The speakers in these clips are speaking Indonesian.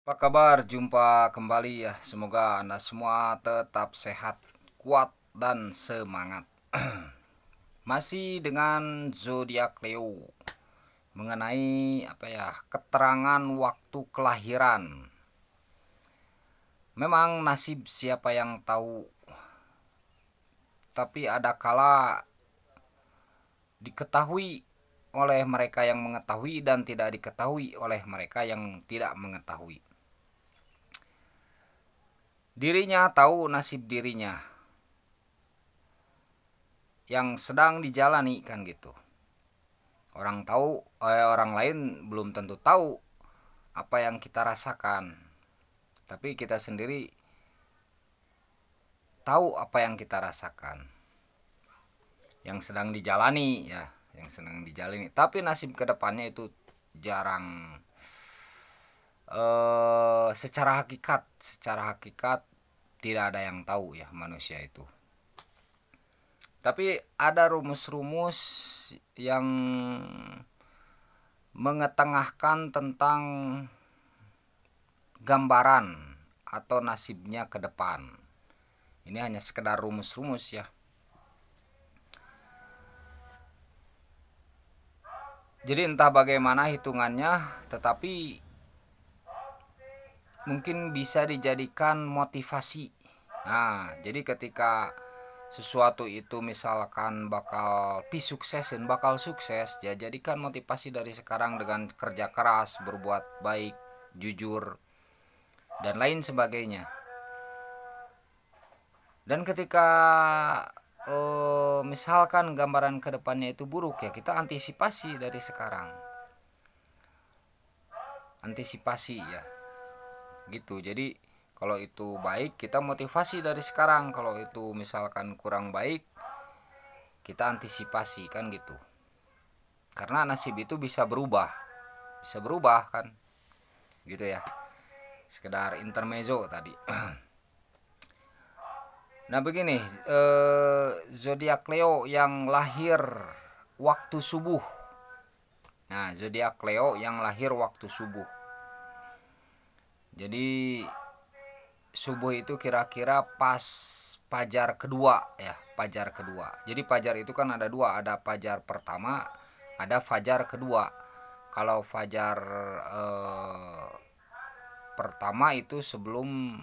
Apa kabar? Jumpa kembali ya. Semoga Anda semua tetap sehat, kuat, dan semangat. Masih dengan zodiak Leo mengenai keterangan waktu kelahiran. Memang nasib siapa yang tahu, tapi ada kala diketahui oleh mereka yang mengetahui dan tidak diketahui oleh mereka yang tidak mengetahui. Dirinya tahu nasib dirinya yang sedang dijalani kan gitu. Orang lain belum tentu tahu apa yang kita rasakan. Tapi kita sendiri tahu apa yang kita rasakan. Yang sedang dijalani ya, yang sedang dijalani. Tapi nasib kedepannya itu jarang secara hakikat tidak ada yang tahu ya manusia itu. Tapi ada rumus-rumus yang mengetengahkan tentang gambaran atau nasibnya ke depan. Ini hanya sekedar rumus-rumus ya. Jadi entah bagaimana hitungannya, tetapi mungkin bisa dijadikan motivasi. Nah, jadi ketika sesuatu itu misalkan bakal sukses, ya jadikan motivasi dari sekarang dengan kerja keras, berbuat baik, jujur, dan lain sebagainya. Dan ketika misalkan gambaran kedepannya itu buruk, ya kita antisipasi dari sekarang. Antisipasi ya, gitu. Jadi kalau itu baik, kita motivasi dari sekarang. Kalau itu misalkan kurang baik, kita antisipasi kan gitu. Karena nasib itu bisa berubah kan, gitu ya. Sekedar intermezzo tadi. Nah begini, zodiak Leo yang lahir waktu subuh. Nah, zodiak Leo yang lahir waktu subuh. Jadi subuh itu kira-kira pas fajar kedua ya, fajar kedua. Jadi fajar itu kan ada dua, ada fajar pertama, ada fajar kedua. Kalau fajar pertama itu sebelum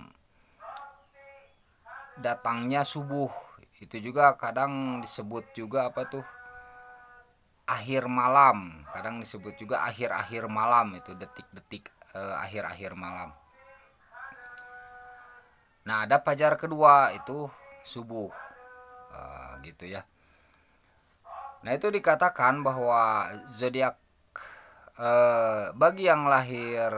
datangnya subuh. Itu juga kadang disebut juga akhir malam. Kadang disebut juga akhir-akhir malam, itu detik-detik akhir-akhir malam. Nah, ada fajar kedua itu subuh. Gitu ya. Nah, itu dikatakan bahwa zodiak bagi yang lahir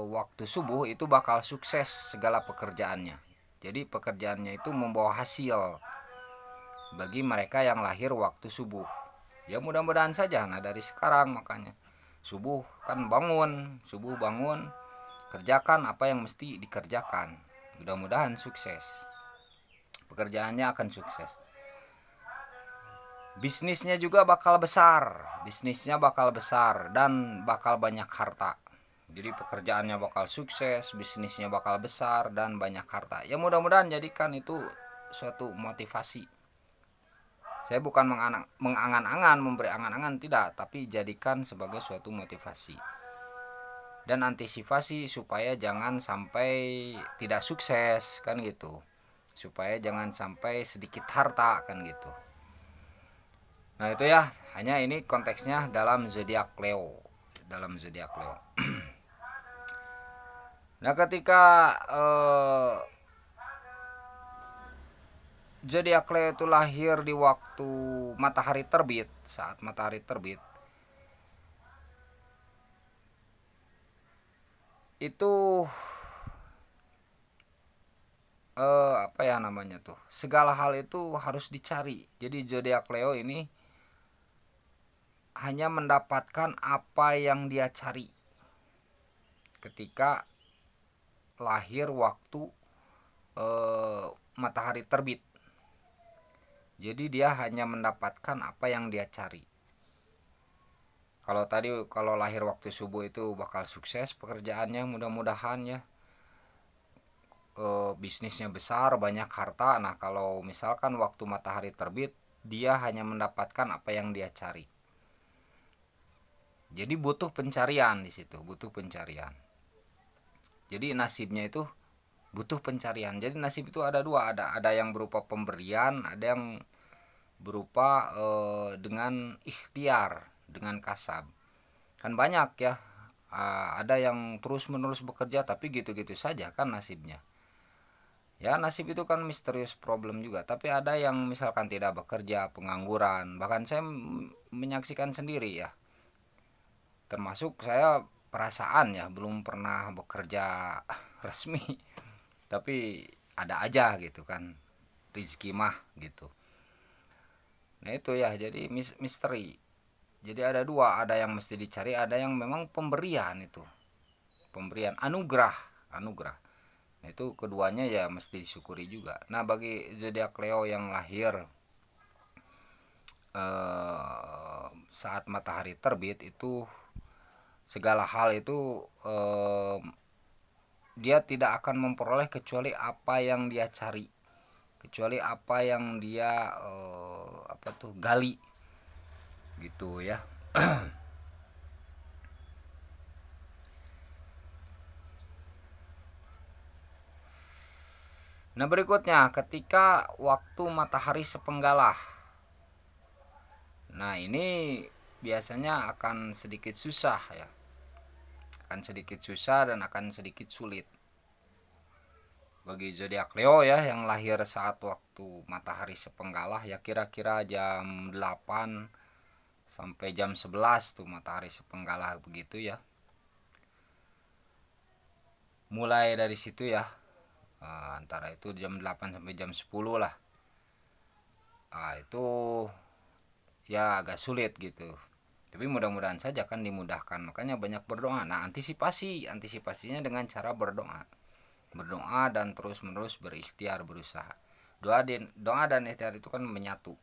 waktu subuh itu bakal sukses segala pekerjaannya. Jadi pekerjaannya itu membawa hasil bagi mereka yang lahir waktu subuh. Ya mudah-mudahan saja. Nah dari sekarang makanya subuh bangun, kerjakan apa yang mesti dikerjakan. Mudah-mudahan sukses. Pekerjaannya akan sukses. Bisnisnya juga bakal besar. Dan bakal banyak harta. Jadi pekerjaannya bakal sukses, bisnisnya bakal besar, dan banyak harta. Ya mudah-mudahan jadikan itu suatu motivasi. Saya bukan mengangan-angan, memberi angan-angan, tidak. Tapi jadikan sebagai suatu motivasi. Dan antisipasi supaya jangan sampai tidak sukses, kan gitu. Supaya jangan sampai sedikit harta, kan gitu. Nah itu ya, hanya ini konteksnya dalam zodiak Leo. Nah ketika zodiak Leo itu lahir di waktu matahari terbit, saat matahari terbit, itu segala hal itu harus dicari. Jadi zodiak Leo ini hanya mendapatkan apa yang dia cari ketika lahir waktu matahari terbit. Jadi dia hanya mendapatkan apa yang dia cari. Kalau tadi kalau lahir waktu subuh itu bakal sukses pekerjaannya, mudah-mudahan ya. Bisnisnya besar, banyak harta. Nah, kalau misalkan waktu matahari terbit, dia hanya mendapatkan apa yang dia cari. Jadi butuh pencarian di situ, butuh pencarian. Jadi nasibnya itu butuh pencarian. Jadi nasib itu ada dua, ada yang berupa pemberian, ada yang berupa dengan ikhtiar, dengan kasab. Kan banyak ya, ada yang terus menerus bekerja tapi gitu-gitu saja kan nasibnya. Ya, nasib itu kan misterius problem juga, tapi ada yang misalkan tidak bekerja, pengangguran. Bahkan saya menyaksikan sendiri ya, termasuk saya perasaan ya, belum pernah bekerja resmi, tapi ada aja gitu kan, rezeki mah gitu. Nah itu ya, jadi misteri. Jadi ada dua, ada yang mesti dicari, ada yang memang pemberian itu, pemberian anugerah, anugerah. Nah, itu keduanya ya mesti disyukuri juga. Nah, bagi zodiak Leo yang lahir saat matahari terbit itu, segala hal itu dia tidak akan memperoleh kecuali apa yang dia cari, kecuali apa yang dia gali gitu ya. Nah, berikutnya ketika waktu matahari sepenggalah. Nah, ini biasanya akan sedikit susah ya. Akan sedikit susah dan akan sedikit sulit. Bagi zodiak Leo ya yang lahir saat waktu matahari sepenggalah ya, kira-kira jam 8 sampai jam 11 tuh matahari sepenggalah begitu ya. Mulai dari situ ya, antara itu jam 8 sampai jam 10 lah. Itu ya agak sulit gitu. Tapi mudah-mudahan saja kan dimudahkan. Makanya banyak berdoa. Nah, antisipasinya dengan cara berdoa. Berdoa dan terus-menerus berikhtiar, berusaha. Doa dan ikhtiar itu kan menyatu.